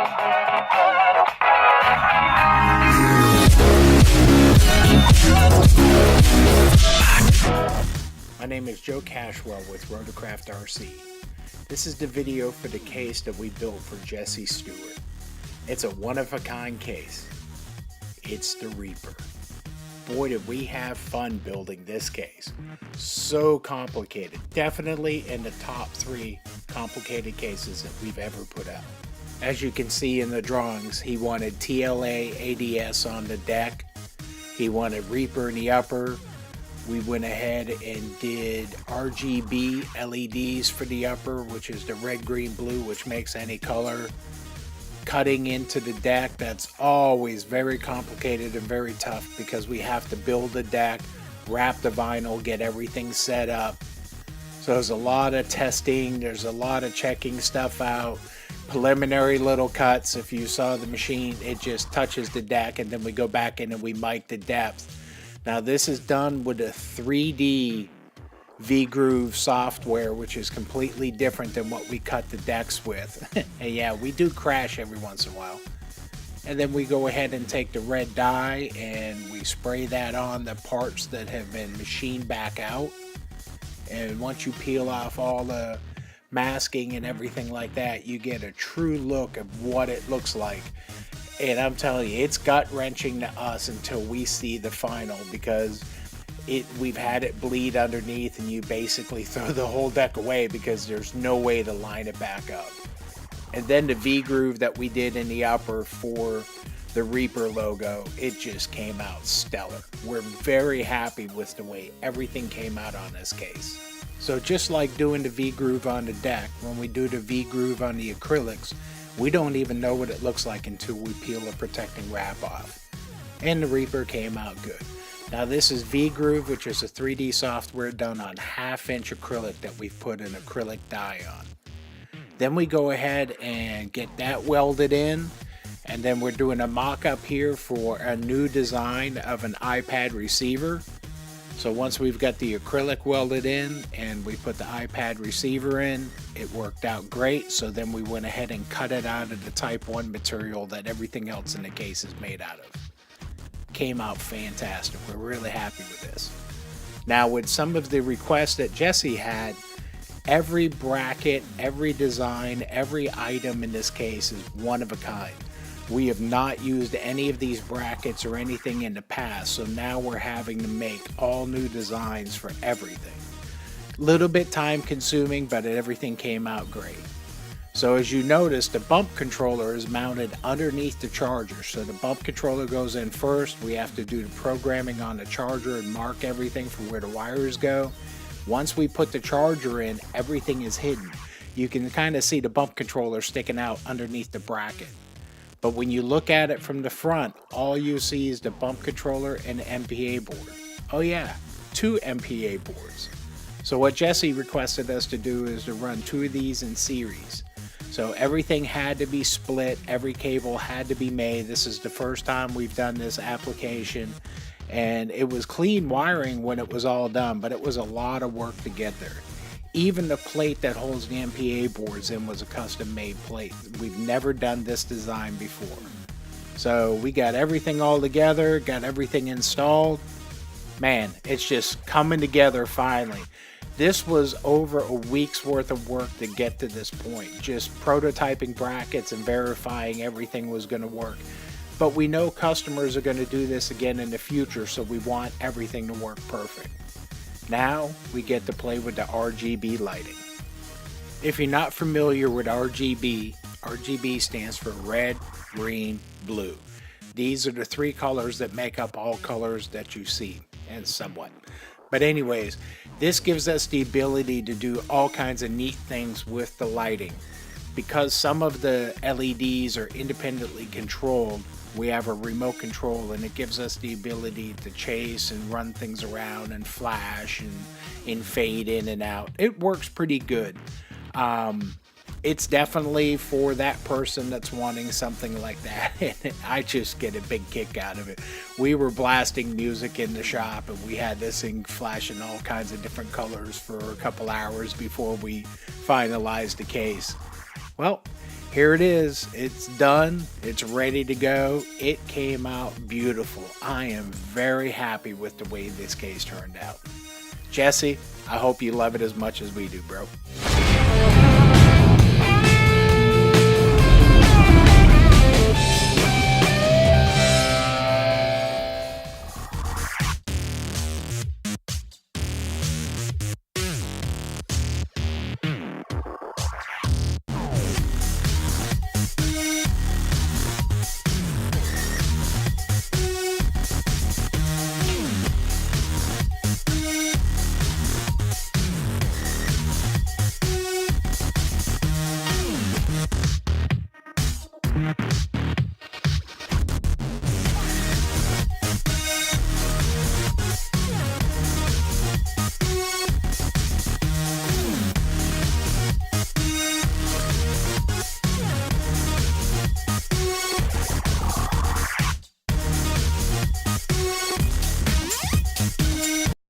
My name is Joe Cashwell with Rotorcraft RC. This is the video for the case that we built for Jesse Stewart. It's a one-of-a-kind case. It's the Reaper. Boy, did we have fun building this case. So complicated. Definitely in the top 3 complicated cases that we've ever put out. As you can see in the drawings, he wanted TLA ADS on the deck. He wanted Reaper in the upper. We went ahead and did RGB LEDs for the upper, which is the red, green, blue, which makes any color. Cutting into the deck, that's always very complicated and very tough because we have to build the deck, wrap the vinyl, get everything set up. So there's a lot of testing, there's a lot of checking stuff out, preliminary little cuts. If you saw the machine, it just touches the deck and then we go back in and we mic the depth. Now this is done with a 3D V-Groove software, which is completely different than what we cut the decks with. And yeah, we do crash every once in a while. And then we go ahead and take the red dye and we spray that on the parts that have been machined back out. And once you peel off all the masking and everything like that, you get a true look of what it looks like. And I'm telling you, it's gut-wrenching to us until we see the final, because we've had it bleed underneath and you basically throw the whole deck away because there's no way to line it back up. And then the V-Groove that we did in the upper for the Reaper logo, it just came out stellar. We're very happy with the way everything came out on this case. So just like doing the V-Groove on the deck, when we do the V-Groove on the acrylics, we don't even know what it looks like until we peel the protecting wrap off. And the Reaper came out good. Now this is V-Groove, which is a 3D software done on 1/2-inch acrylic that we've put an acrylic dye on. Then we go ahead and get that welded in, and then we're doing a mock-up here for a new design of an iPad receiver. So once we've got the acrylic welded in and we put the iPad receiver in, it worked out great. So then we went ahead and cut it out of the Type 1 material that everything else in the case is made out of. Came out fantastic. We're really happy with this. Now with some of the requests that Jesse had, every bracket, every design, every item in this case is one of a kind. We have not used any of these brackets or anything in the past, so now we're having to make all new designs for everything. Little bit time consuming, but everything came out great. So as you notice, the bump controller is mounted underneath the charger. So the bump controller goes in first. We have to do the programming on the charger and mark everything for where the wires go. Once we put the charger in, everything is hidden. You can kind of see the bump controller sticking out underneath the bracket. But when you look at it from the front, all you see is the bump controller and the MPA board. Oh yeah, 2 MPA boards. So what Jesse requested us to do is to run 2 of these in series. So everything had to be split, every cable had to be made. This is the first time we've done this application, and it was clean wiring when it was all done, but it was a lot of work to get there. Even the plate that holds the MPA boards in was a custom made plate. We've never done this design before. So we got everything all together, got everything installed. Man, it's just coming together finally. This was over a week's worth of work to get to this point. Just prototyping brackets and verifying everything was going to work. But we know customers are going to do this again in the future, so we want everything to work perfect. Now we get to play with the RGB lighting. If you're not familiar with RGB, RGB stands for red, green, blue. These are the 3 colors that make up all colors that you see, and somewhat. But anyways, this gives us the ability to do all kinds of neat things with the lighting. Because some of the LEDs are independently controlled, we have a remote control, and it gives us the ability to chase and run things around and flash and fade in and out. It works pretty good. It's definitely for that person that's wanting something like that. And I just get a big kick out of it. We were blasting music in the shop, and we had this thing flashing all kinds of different colors for a couple hours before we finalized the case. Well, Here it is. It's done. It's ready to go. It came out beautiful. I am very happy with the way this case turned out. Jesse, I hope you love it as much as we do, bro.